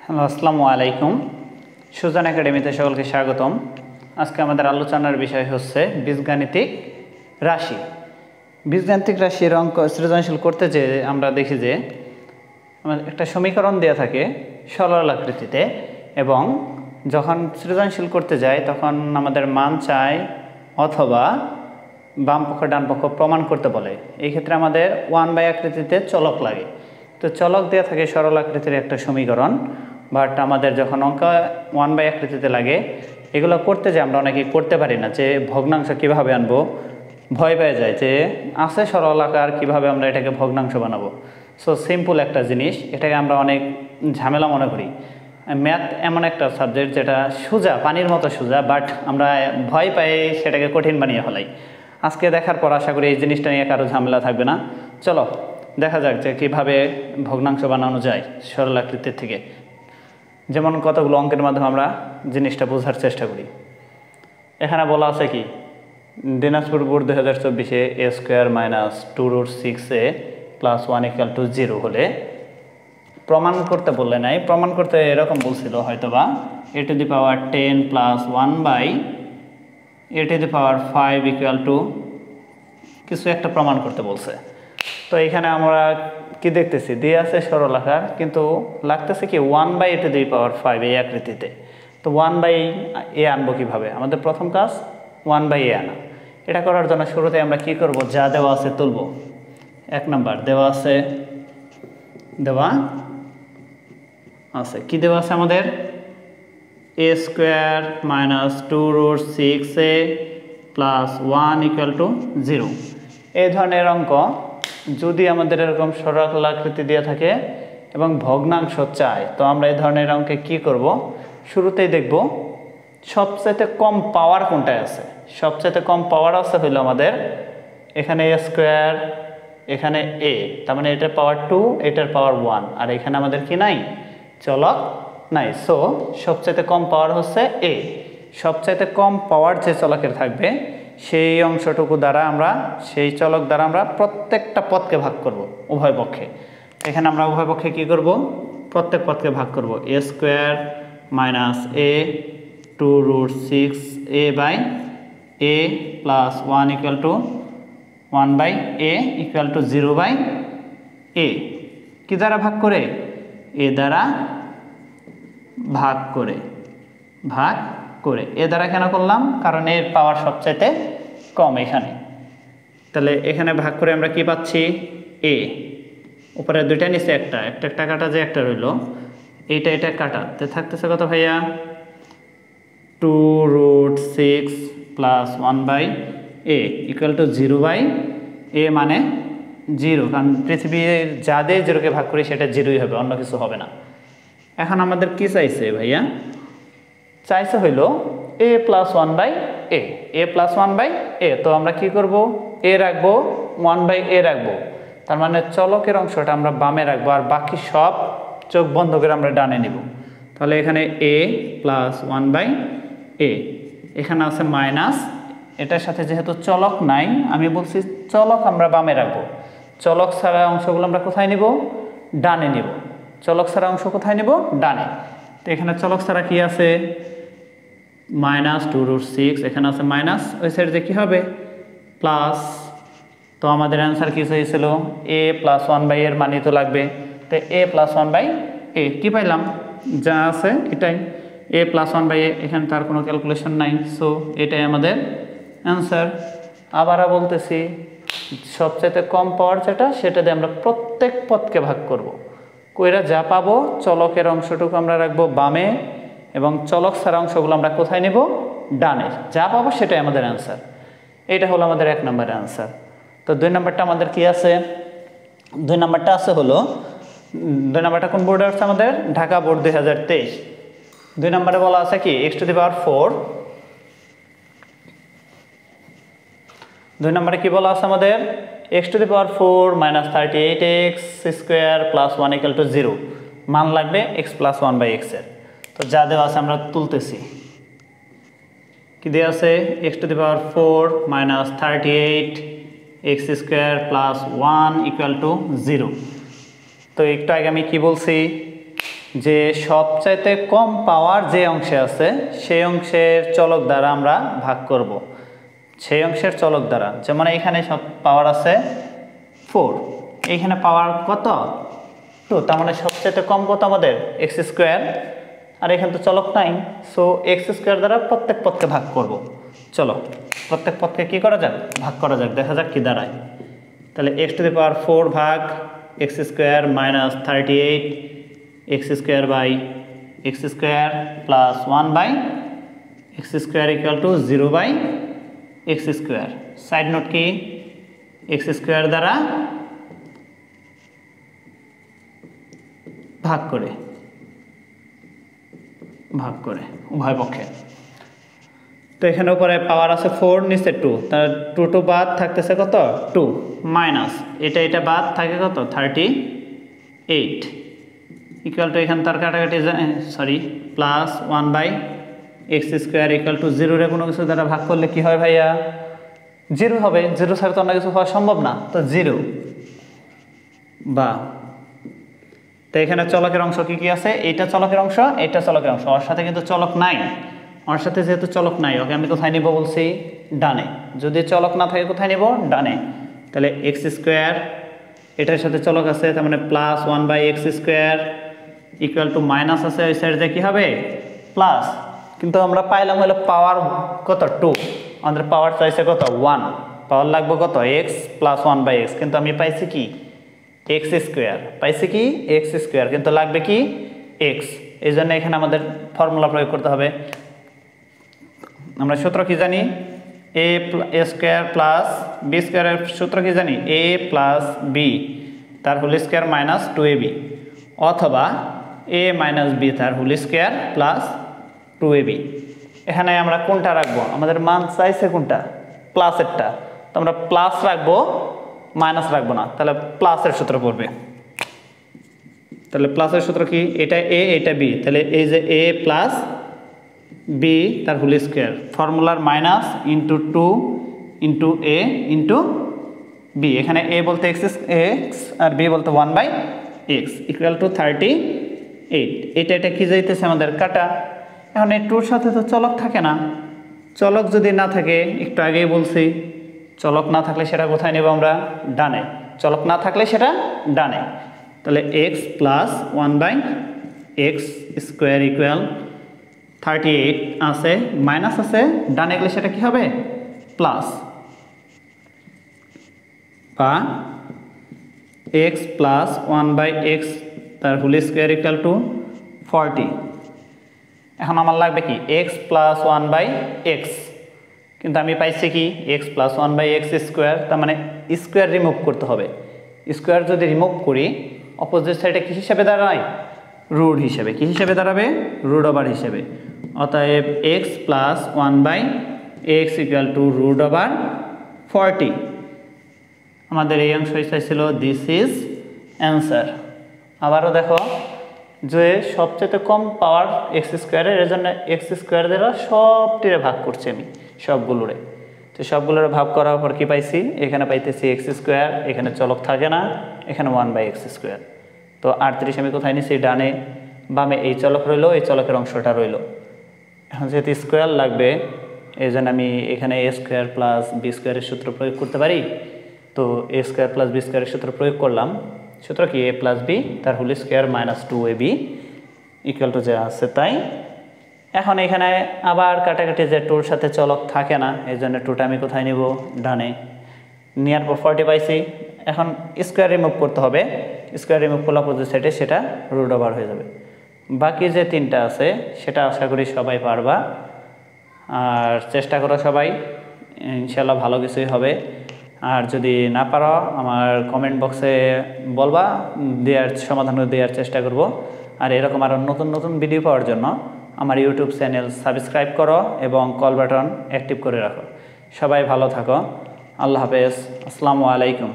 Hello, আসসালামু আলাইকুম। Suzanne একাডেমিতে সকলকে স্বাগতম। আজকে আমাদের আলোচনার বিষয় হচ্ছে বীজগাণিতিক রাশি। বীজগাণিতিক রাশির অঙ্ক সৃজনশীল করতে যে আমরা দেখি যে একটা সমীকরণ দেওয়া থাকে সরল আকৃতিতে, এবং যখন সৃজনশীল করতে যাই তখন আমাদের মান চাই অথবা বাম পক্ষ ডান পক্ষ প্রমাণ করতে বলে। এই ক্ষেত্রে আমাদের 1/, আকৃতিতে চলক লাগে। তো চলক দেওয়া থাকে সরল আকৃতির একটা সমীকরণ, বাট আমাদের যখন অঙ্ক 1/, আকৃতিতে লাগে, এগুলো করতে যে আমরা অনেকেই করতে পারি না, যে ভগ্নাংশ কীভাবে আনবো, ভয় পেয়ে যায় যে আছে সরল আকার, কীভাবে আমরা এটাকে ভগ্নাংশ বানাবো। সো সিম্পল একটা জিনিস, এটাকে আমরা অনেক ঝামেলা মনে করি। ম্যাথ এমন একটা সাবজেক্ট যেটা সোজা, পানির মতো সোজা, বাট আমরা ভয় পাই সেটাকে কঠিন বানিয়ে ফেলাই। আজকে দেখার পর আশা করি এই জিনিসটা নিয়ে কারো ঝামেলা থাকবে না। চলো দেখা যাক যে কীভাবে ভগ্নাংশ বানানো যায় সরল আকৃতির থেকে। যেমন কতগুলো অঙ্কের মাধ্যমে আমরা জিনিসটা বোঝার চেষ্টা করি। এখানে বলা আছে কি, দিনাজপুর বোর্ড 2024-এ a² - 2√6a + 1 = 0 হলে প্রমাণ করতে বললে নাই, প্রমাণ করতে এরকম বলছিল হয়তোবা a⁻10 + 1/a⁵ কিছু একটা প্রমাণ করতে বলছে। তো এখানে আমরা কি দেখতেছি, দিয়ে আছে সরল আকার, কিন্তু লাগতেছে কি 1/a⁵ এই আকৃতিতে। তো 1/a আনবো কীভাবে? আমাদের প্রথম কাজ 1/a আনা। এটা করার জন্য শুরুতে আমরা কি করব, যা দেওয়া আছে তুলব। 1 নাম্বার দেওয়া আছে কি দেওয়া আছে আমাদের, a² - 2√6a + 1 = 0। এই ধরনের অঙ্ক যদি আমাদের এরকম সরল আকৃতি দেওয়া থাকে এবং ভগ্নাংশ চাই, তো আমরা এই ধরনের অঙ্কে কি করব, শুরুতেই দেখব সবচাইতে কম পাওয়ার কোনটায় আছে। সবচাইতে কম পাওয়ার আছে হইল আমাদের এখানে a², এখানে a, তার মানে এটার পাওয়ার 2, এটার পাওয়ার 1, আর এখানে আমাদের কি নাই, চলক নাই। সো সবচাইতে কম পাওয়ার হচ্ছে a। সবচাইতে কম পাওয়ার যে চলকের থাকবে সেই অংশটুকু দ্বারা আমরা, সেই চলক দ্বারা আমরা প্রত্যেকটা পদকে ভাগ করব উভয় পক্ষে। এখানে আমরা উভয় পক্ষে কি করব, প্রত্যেক পদকে ভাগ করব। a² - a 2√6a/a + 1 = 1/a = 0/a। কি দ্বারা ভাগ করে? a দ্বারা ভাগ করে। এ দ্বারা কেন করলাম? কারণ এর পাওয়ার সবচাইতে কম এখানে। তাহলে এখানে ভাগ করে আমরা কি পাচ্ছি, a। উপরে দুইটা, নিচে একটা কাটা, যে একটা রইল এটা কাটাতে থাকতেছে কত ভাইয়া, 2√6 + 1/a = 0/a, মানে 0, কারণ পৃথিবীর যা দিয়ে 0কে ভাগ করি সেটা 0ই হবে, অন্য কিছু হবে না। এখন আমাদের কি চাইছে ভাইয়া? চাইছে হইল a + 1/a। তো আমরা কি করব, a রাখবো, 1/a রাখবো, তার মানে চলকের অংশটা আমরা বামে রাখবো, আর বাকি সব চোখ বন্ধ করে আমরা ডানে নিব। তাহলে এখানে a + 1/a, এখানে আছে মাইনাস, এটার সাথে যেহেতু চলক নাই, আমি বলছি চলক আমরা বামে রাখবো। চলক ছাড়া অংশগুলো আমরা কোথায় নিব, ডানে নিব। চলক ছাড়া অংশ কোথায় নিব, ডানে। তো এখানে চলক ছাড়া কি আছে, -2√6, এখানে আছে মাইনাস, ওই সাইড যে কি হবে, প্লাস। তো আমাদের অ্যান্সার কি হয়েছিল, a + 1/a এর মানই তো লাগবে। তো a + 1/a কি পাইলাম, যা আছে এটাই, a + 1/a। এখানে তার কোনো ক্যালকুলেশন নাই, সো এটাই আমাদের অ্যান্সার। আবারও বলতেছি, সবচাইতে কম পাওয়ার যেটা, সেটা দিয়ে আমরা প্রত্যেক পদকে ভাগ করব। কইরা যা পাবো, চলকের অংশটুকু আমরা রাখবো বামে, এবং চলক ছাড়া অংশগুলো আমরা কোথায় নেব, ডানে। যা পাবো সেটাই আমাদের অ্যান্সার। এটা হলো আমাদের 1 নম্বরের অ্যান্সার। তো 2 নম্বরটা আমাদের কি আছে, 2 নম্বরটা আছে হলো, 2 নম্বরটা কোন বোর্ডে আছে আমাদের, ঢাকা বোর্ড 2023। 2 নম্বরে বলা আছে কি, x⁴। 2 নম্বরে কি বলা আছে আমাদের, x⁴ - 38x² + 1 = 0, মান লাগবে x + 1/x এর। তো যা দেওয়া আছে আমরা তুলতেছি। কি দেওয়া আছে, x⁴ - 38x² + 1 = 0। তো একটু আগে আমি কি বলছি, যে সবচাইতে কম পাওয়ার যে অংশে আছে সেই অংশের চলক দ্বারা আমরা ভাগ করব। সেই অংশের চলক দ্বারা, যেমন এখানে সব পাওয়ার আছে 4, এইখানে পাওয়ার কত 2, তার মানে সবচাইতে কম কত আমাদের এক্স স্কোয়ার, আর এখানে তো চলক নাই, সো এক্স স্কোয়ার দ্বারা প্রত্যেক পদকে ভাগ করব। চলো প্রত্যেক পদকে কী করা যাক, ভাগ করা যাক, দেখা যাক কী দাঁড়ায়। তাহলে এক্স টু দি পাওয়ার 4 ভাগ x square minus 38 x square by x square plus 1 by x square equal to 0 by x square. Side note কি, এক্স স্কোয়ার দ্বারা ভাগ করে উভয় পক্ষে। তো এখানে উপরে পাওয়ার আছে 4, নিচে 2, তার 2 বাদ থাকতেছে কত 2 মাইনাস এটা বাদ থাকে কত 38 ইকুয়াল টু এখানে তার কাটাকাটি sorry plus 1 by x square equal to 0 রে কোনো কিছু দ্বারা ভাগ করলে কি হয় ভাইয়া 0 হবে, 0 ছাড়া তো অন্য কিছু হওয়া সম্ভব না, তো 0 বা। তো এখানে চলকের অংশ কি আছে, এইটা চলকের অংশ, এইটা চলকের অংশ, ওর সাথে কিন্তু চলক নাই, ওর সাথে যেহেতু চলক নাই ওকে আমি কোথায় নিব বলছি ডানে, যদি চলক না থাকে কোথায় নিব ডানে। তাহলে এক্স স্কোয়ার এটার সাথে চলক আছে, তার মানে plus 1 by x square equal to minus আছে ওই সাইডে কি হবে প্লাস, কিন্তু আমরা পাইলাম হলো পাওয়ার কত 2, আমাদের পাওয়ার চাইছে কত 1, পাওয়ার লাগবে কত এক্স প্লাস 1 বাই এক্স, কিন্তু আমি পাইছি কি এক্স স্কোয়ার, পাইছি কি এক্স স্কোয়ার, কিন্তু লাগবে কি এক্স, এই জন্য এখানে আমাদের ফর্মুলা প্রয়োগ করতে হবে। আমরা সূত্র কি জানি, এ স্কোয়ার প্লাস বি স্কোয়ারের সূত্র কি জানি, এ প্লাস বি তার হোল স্কোয়ার মাইনাস 2ab, অথবা এ মাইনাস বি তার হোল স্কোয়ার প্লাস 2ab। এখানে আমরা কোনটা রাখবো, আমাদের মান চাইছে কোনটা প্লাসেরটা, তো আমরা প্লাস রাখবো মাইনাস রাখবো না, তাহলে প্লাসের সূত্র পড়বে। তাহলে প্লাসের সূত্র কি, এটা এ এটা বি, তাহলে এই যে এ প্লাস বি তার হোল স্কোয়ার, ফর্মুলার minus into 2 into A into B, এখানে এ বলতে এক্স আর বি বলতে 1 বাই এক্স ইকুয়াল টু 38। এটা কি যাইতেছে আমাদের কাটা। এখন এই 2-র সাথে তো চলক থাকে না, চলক যদি না থাকে একটু আগেই বলছি চলক না থাকলে সেটা কোথায় নেব আমরা ডানে, চলক না থাকলে সেটা ডানে। তাহলে x plus 1 by x square equal 38 আছে, মাইনাস আছে, ডানে গেলে সেটা কি হবে প্লাস, বা এক্স প্লাস 1 বাই এক্স তার হোল স্কোয়ার ইকুয়াল টু 40। এখন আমার লাগবে কি এক্স প্লাস 1 বাই এক্স, কিন্তু আমি পাইছি কি x plus 1 by x square, তার মানে স্কোয়ার রিমুভ করতে হবে। স্কোয়ার যদি রিমুভ করি অপোজিট সাইডে কী হিসাবে দাঁড়ায় রুট হিসেবে, কী হিসেবে দাঁড়াবে রুট ওভার হিসেবে। অতএব x plus 1 by x equal to root over 40। আমাদের এই অংশ চাইছিল দিস ইজ অ্যান্সার। আবারও দেখো যে সবচেয়ে কম পাওয়ার এক্স স্কোয়ারের, এর জন্য এক্স স্কোয়ার দ্বারা সবটিরে ভাগ করছি আমি সবগুলোরে। তো সবগুলোরে ভাগ করার পর কি পাইছি, এখানে পাইতেছি এক্স স্কোয়ার, এখানে চলক থাকে না, এখানে 1 বাই এক্স স্কোয়ার। তো 38 আমি কোথায় নিছি ডানে, বামে এই চলক রইলো, এই চলকের অংশটা রইলো। এখন যেহেতু স্কোয়ার লাগবে এই জন্য আমি এখানে এ স্কোয়ার প্লাস বি স্কোয়ারের সূত্র প্রয়োগ করতে পারি। তো এ স্কোয়ার প্লাস বি স্কোয়ারের সূত্র প্রয়োগ করলাম, সূত্র কি এ প্লাস বি তার whole square minus 2ab equal to যা আছে তাই। এখন এখানে আবার কাটাকাটি যে 2-র সাথে চলক থাকে না, এই জন্য 2টা আমি কোথায় নিব ডানে, নেওয়ার পর 40 পাইছি। এখন স্কোয়ার রিমুভ করতে হবে, স্কোয়ার রিমুভ করলে অপোজিট সাইডে সেটা রুট ওভার হয়ে যাবে। বাকি যে 3টা আছে সেটা আশা করি সবাই পারবা, আর চেষ্টা করো সবাই, ইনশাল্লাহ ভালো কিছুই হবে। আর যদি না পারো আমার কমেন্ট বক্সে বলবা, সমাধান দেওয়ার চেষ্টা করব। আর এরকম আরও নতুন নতুন ভিডিও পাওয়ার জন্য আমার ইউটিউব চ্যানেল সাবস্ক্রাইব করো এবং কল বাটন অ্যাক্টিভ করে রাখো। সবাই ভালো থাকো, আল্লাহ হাফেজ, আসসালামু আলাইকুম।